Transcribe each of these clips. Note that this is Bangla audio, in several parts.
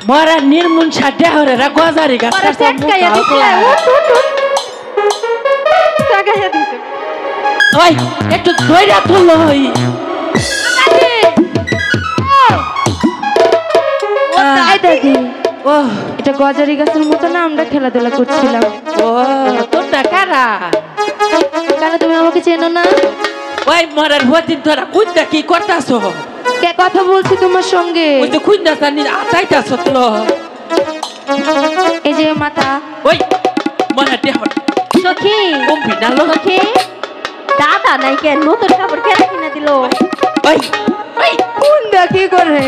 মরা নির্মূল সাড্ডা হরে রা গজারি গাছ ওই একটু দইরা তুললো হই ও এটা গজারি গাছের মতো না আমরা খেলাধুলা করছিলাম ও তোরটা কারা কেন তুমি আমাকে চেনো না ওই মরার হতিন তোরা কুইন্দা কি করতাছো কে কথা বলছি তোমার সঙ্গে ওই তো কুইন্দা জানি আতাইতাছো তো এই যে মাথা ওই মরা দেহ সখী কম্পি না লো সখী দাদা নাই কেন নতুন কাপড় কে কিনে দিল ওই ওই কুইন্দা কি করে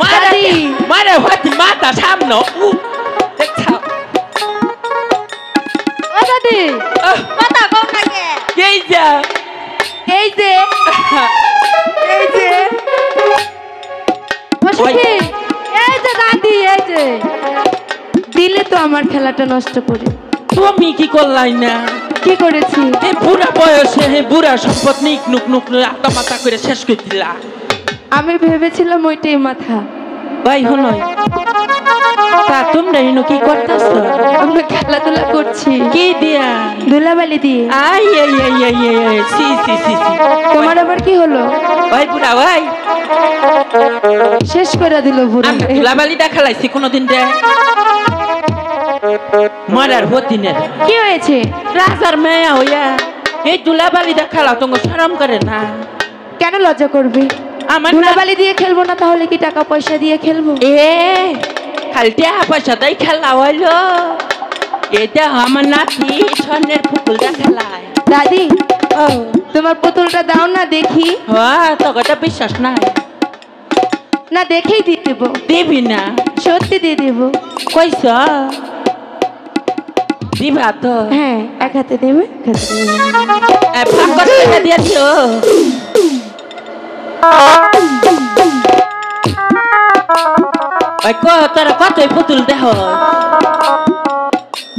মারা মারা হতি মাথা সামনে দেখছা ও দাদি মাথা কোন লাগে এই যে এই যে এই যে সখী এই যে দাদি এই যে দিলে তো আমার খেলাটা নষ্ট করে তুমি কি করলাই না কি করেছি এই বুড়া বয়সে এই বুড়া সম্পদ নিক নুক নুক আটা মাথা করে শেষ করে দিলা আমি ভেবেছিলাম ওইটাই মাথা ভাই হনই তা তোমরা ইনো কি করতেছো আমরা খেলাধুলা করছি কি দিয়া ধুলাবালি দিয়ে আই আই আই আই আই সি সি সি সি তোমার আবার কি হলো ভাই বুড়া ভাই শেষ করে দিল বুড়া আমি ধুলাবালি দেখালাইছি কোনদিন দে মরার হতিনের কি হয়েছে রাজার মেয়া হইয়া এই ধুলাবালি দেখালা তোমার শরম করে না কেন লজ্জা করবি আমার ধুলাবালি দিয়ে খেলবো না তাহলে কি টাকা পয়সা দিয়ে খেলবো এ খালি টাকা পয়সা তাই খেলা হইলো এটা আমার নাতি স্বর্ণের পুতুলটা খেলায় দাদি ও তোমার পুতুলটা দাও না দেখি হ্যাঁ তোকে বিশ্বাস নাই না দেখেই দিয়ে দেবো দিবি না সত্যি দিয়ে দেবো কইস দিবা তো হ্যাঁ এক হাতে দেবে ফাঁক করে দিয়ে দিও তোরা কতই পুতুল দেহ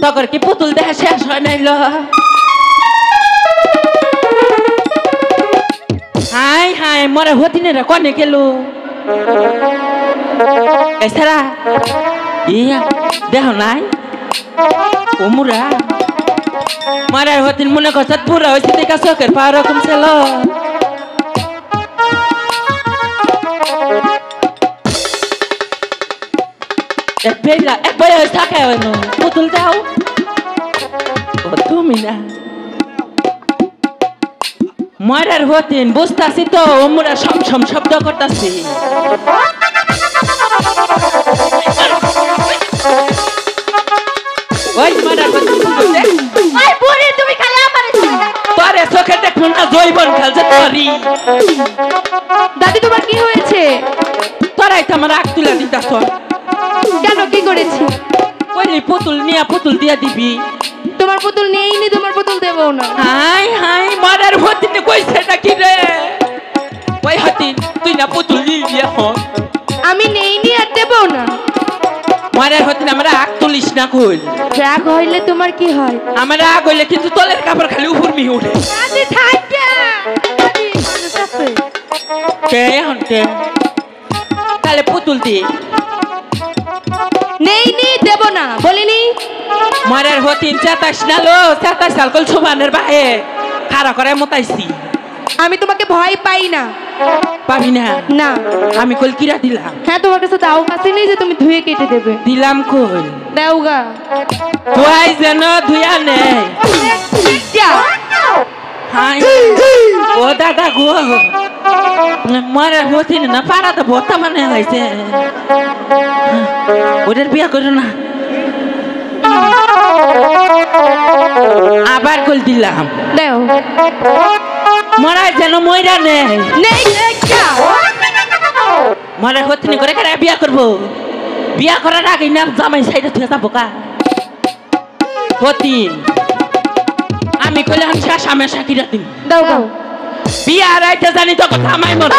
তখন কি পুতুল দেহ শেষ হয় নাইল হাই হাই মরে হতিনেরা কনে গেল এছাড়া ইয়া দেহ নাই ওমুরা মরার হতিন মনে করছে পুরা হয়েছে দেখা চোখের পা রকম ছিল এক বয়স থাকে পুতুল দাও ও তুমি না মরার হতিন বুঝতাছি তো ওমরা সম সম শব্দ করতাছি ওই মরার হতিন ওই বুড়ি তুমি খালি আমারে তোরে চোখে দেখো না জৈবন খেলছে তোরি দাদি তোমার কি হয়েছে তোরাই তো আমার আগ তুলে দিতাছ কেন কি করেছি ওই পুতুল নিয়া পুতুল দিয়া দিবি তোমার পুতুল নেইনি তোমার পুতুল দেবো না হাই হাই মরার হতিন কইছে নাকি রে ওই হতিন তুই না পুতুল নিবি এখন আমি নেইনি আর দেবো না মরার হতিন আমরা আগ তুলিস না কইল রাগ হইলে তোমার কি হয় আমার আগ হইলে কিন্তু তলের কাপড় খালি উপর মি উঠে দাদি থাকে দাদি মানুষ আছে কে এখন কে তাহলে পুতুল দি নেইনি দেবো না বলিনি মরার হতিন 27 না লো 27 সাল কল সুবানের বাহে খাড়া করে মতাইছি আমি তোমাকে ভয় পাই না পাবি না না আমি কল কিরা দিলাম হ্যাঁ তোমার কাছে দাও কাছে নেই যে তুমি ধুয়ে কেটে দেবে দিলাম কল দাওগা তুই যেন ধুয়া নেই হাই ও দাদা গো মরার হতিন না পাড়া তো ভর্তা মানে হয়েছে ওদের বিয়া করো না আবার কল দিলাম দাও মরাই যেন ময়রা নেই নেই মরার হতিন করে কেন বিয়া করবো বিয়া করার আগে না জামাই সাইডে থুয়ে যাবো কা হতিন আমি কইলে আমি সামনে সাকিরা দিন দাও দাও বিয়া রাইতে জানি তো কথা আমায় মর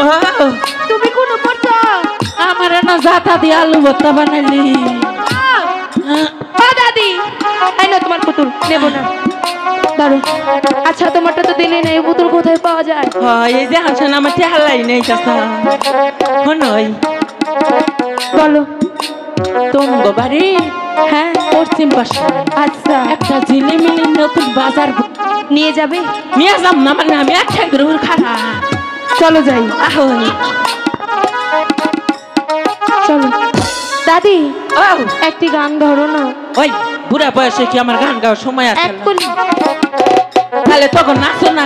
ও তুমি কোন পড়ছো? আমার না জাতা দিয়ে আলু ভর্তা বানাইলি। ও দাদি, এই না তোমার পুতুল, নেব না। দাঁড়ো। আচ্ছা তোমারটা তো দিলে না, এই পুতুল কোথায় পাওয়া যায়? এই যে হাসন আমার টেহালাই নেই চাচা। হনই বলো। তোমগো বাড়ি হ্যাঁ পশ্চিম পাশে আচ্ছা একটা ঝিলিমিলি নতুন বাজার নিয়ে যাবে? নিয়ে যাম না, মানে আমি এক ঠাই করে খারা। চলো যাই। আহোই চলো দাদি, ও একটি গান ধরো না। ওই বুড়া বয়সে কি আমার গান গাওয়ার সময় আছে? এক কলি। তাহলে তখন নাচো না।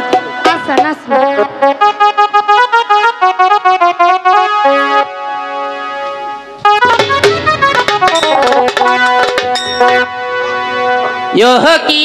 আচ্ছা নাচো। यो की